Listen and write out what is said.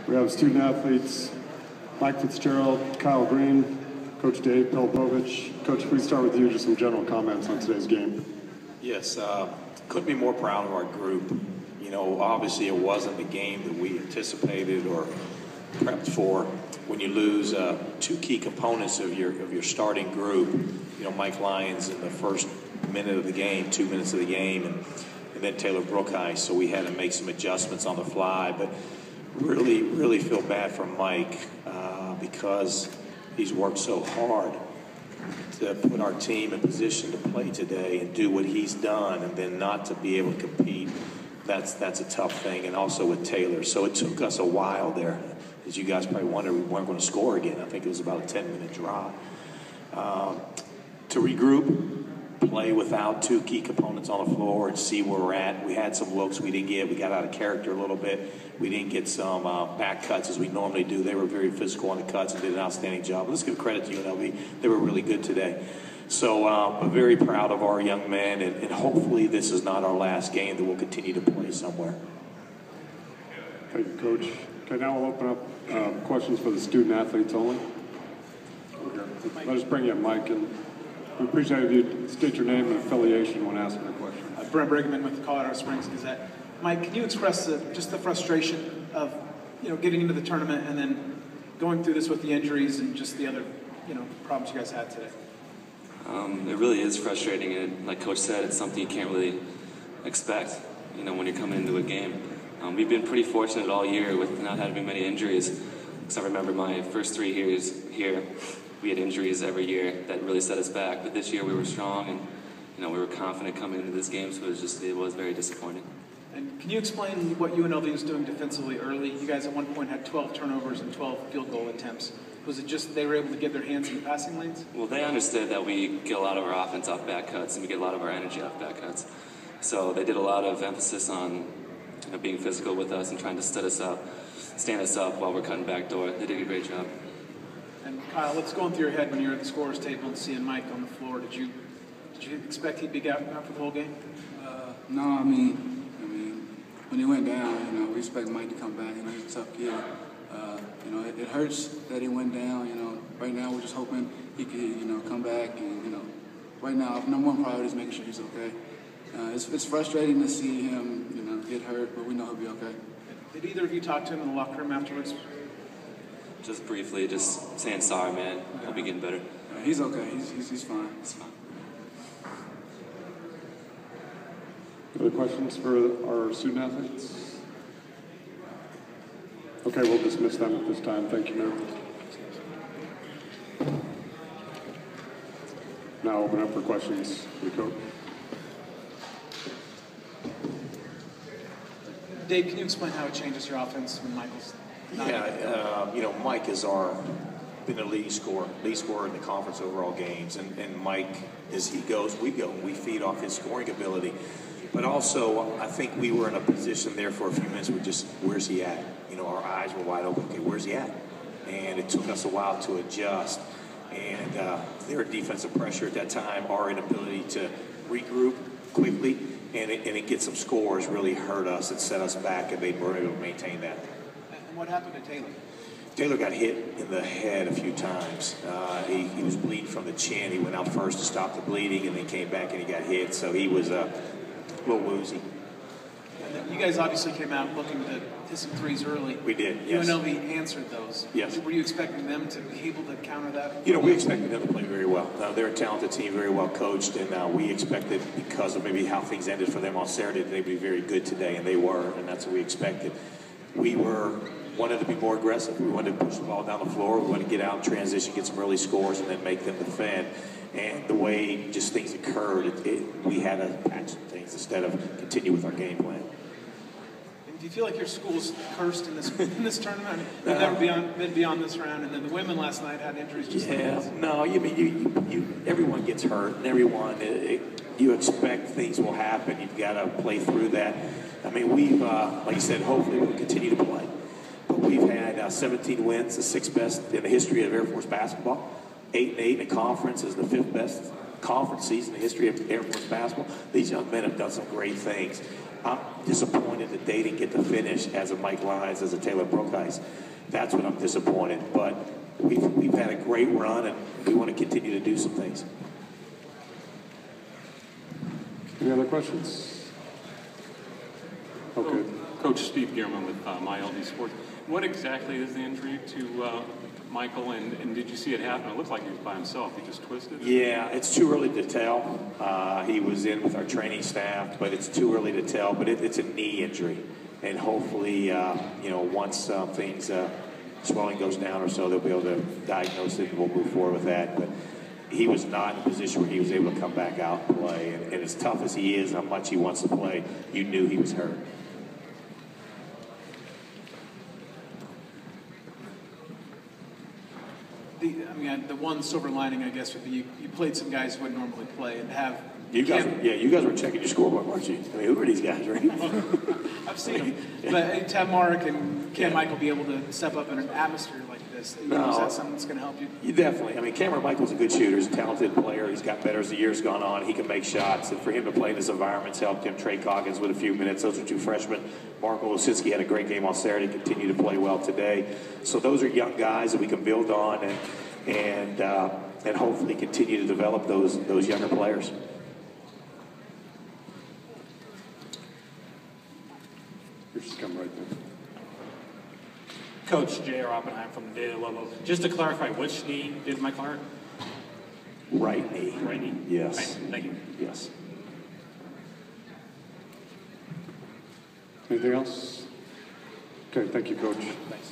We have student athletes Mike Fitzgerald, Kyle Green, Coach Dave Pilipovich. Coach, please start with you, just some general comments on today's game. Yes, couldn't be more proud of our group. You know, obviously it wasn't the game that we anticipated or prepped for. When you lose two key components of your starting group, you know, Mike Lyons in the first minute of the game, 2 minutes of the game, and then Taylor Brookheis, so we had to make some adjustments on the fly. But really feel bad for Mike because he's worked so hard to put our team in position to play today and do what he's done, and then not to be able to compete. That's a tough thing, and also with Taylor. So it took us a while there. As you guys probably wonder, we weren't going to score again. I think it was about a 10-minute drive. To regroup, play without two key components on the floor and see where we're at. We had some looks we didn't get. We got out of character a little bit. We didn't get some back cuts as we normally do. They were very physical on the cuts and did an outstanding job. Let's give credit to UNLV. They were really good today. So I'm very proud of our young men, and hopefully this is not our last game, that we'll continue to play somewhere. Thank you, Coach. Okay, now we'll open up questions for the student athletes only. Let us bring you Mike, and we appreciate if you state your name and affiliation when asking a question. Brent Brigham with the Colorado Springs Gazette. Mike, can you express just the frustration of, you know, getting into the tournament and then going through this with the injuries and just the other, you know, problems you guys had today? It really is frustrating, and like Coach said, it's something you can't really expect, you know, when you're coming into a game. We've been pretty fortunate all year with not having many injuries. Because I remember my first 3 years here, we had injuries every year that really set us back. But this year we were strong, and you know, we were confident coming into this game, so it was very disappointing. And can you explain what UNLV was doing defensively early? You guys at one point had 12 turnovers and 12 field goal attempts. Was it just they were able to get their hands in the passing lanes? Well, they understood that we get a lot of our offense off back cuts, and we get a lot of our energy off back cuts. So they did a lot of emphasis on, you know, being physical with us and trying to stand us up while we're cutting back door. They did a great job. And Kyle, what's going through your head when you're at the scorer's table and seeing Mike on the floor? Did you expect he'd be out for the whole game? No, I mean, when he went down, you know, we expect Mike to come back. You know, he's a tough kid. You know, it hurts that he went down. You know, right now we're just hoping he could, you know, come back. And you know, right now, number one priority is making sure he's okay. It's frustrating to see him, you know, get hurt, but we know he'll be okay. Did either of you talk to him in the locker room afterwards? Just briefly, just saying sorry, man. He'll be getting better. He's okay. He's fine. It's fine. Other questions for our student athletes? Okay, we'll dismiss them at this time. Thank you, Mayor. Now open up for questions. Coach. Dave, can you explain how it changes your offense when Michael's not? Yeah, you know, Mike is been a lead scorer in the conference overall games, and Mike, as he goes, we go. We feed off his scoring ability. But also, I think we were in a position there for a few minutes where just, where's he at? You know, our eyes were wide open. Okay, where's he at? And it took us a while to adjust. And their defensive pressure at that time, our inability to regroup quickly and get some scores really hurt us and set us back, and they were able to maintain that. And what happened to Taylor? Taylor got hit in the head a few times. He was bleeding from the chin. He went out first to stop the bleeding, and then came back and he got hit. So he was a little woozy. And you guys obviously came out looking to hit some threes early. We did, yes. UNLV answered those. Yes. Were you expecting them to be able to counter that? You know, we expected them to play very well. They're a talented team, very well coached, and we expected, because of maybe how things ended for them on Saturday, that they'd be very good today, and they were, and that's what we expected. We wanted to be more aggressive. We wanted to push the ball down the floor. We wanted to get out, transition, get some early scores, and then make them defend. And the way just things occurred, we had to patch some things instead of continue with our game plan. And do you feel like your school's cursed in this tournament? You've never been beyond this round, and then the women last night had injuries just like this. No, you mean everyone gets hurt, and everyone you expect things will happen. You've got to play through that. I mean, we've like you said, hopefully we'll continue to play. But we've had 17 wins, the 6th best in the history of Air Force basketball. 8-8 in conference is the 5th best conference season in the history of Air Force basketball. These young men have done some great things. I'm disappointed that they didn't get to finish as a Mike Lyons, as a Taylor Brookice. That's what I'm disappointed. But we've had a great run, and we want to continue to do some things. Any other questions? Okay. Coach Steve Gearman with MyLD Sports. What exactly is the injury to Michael, and did you see it happen? It looked like he was by himself. He just twisted? Yeah, it's too early to tell. He was in with our training staff, but it's too early to tell. But it's a knee injury, and hopefully, once things swelling goes down or so, they'll be able to diagnose it, and we'll move forward with that. But he was not in a position where he was able to come back out and play. And as tough as he is, how much he wants to play, you knew he was hurt. The one silver lining, I guess, would be you played some guys who wouldn't normally play and have. You guys were checking your scoreboard, weren't you? I mean, who are these guys, right? I've seen them. But to have Mark and Cam Michael be able to step up in an atmosphere like this, is that something that's going to help you? Definitely. I mean, Cameron Michael's a good shooter. He's a talented player. He's got better as the year's gone on. He can make shots. And for him to play in this environment's helped him. Trey Coggins with a few minutes. Those are two freshmen. Marco Losinsky had a great game on Saturday. Continue to play well today. So those are young guys that we can build on and hopefully continue to develop those younger players. Just come right there. Coach J.R. Oppenheim from the Daily Lobo. Just to clarify, which knee did Michael hurt? Right knee. Right knee? Yes. Right. Thank you. Yes. Anything else? Okay, thank you, Coach. Thanks.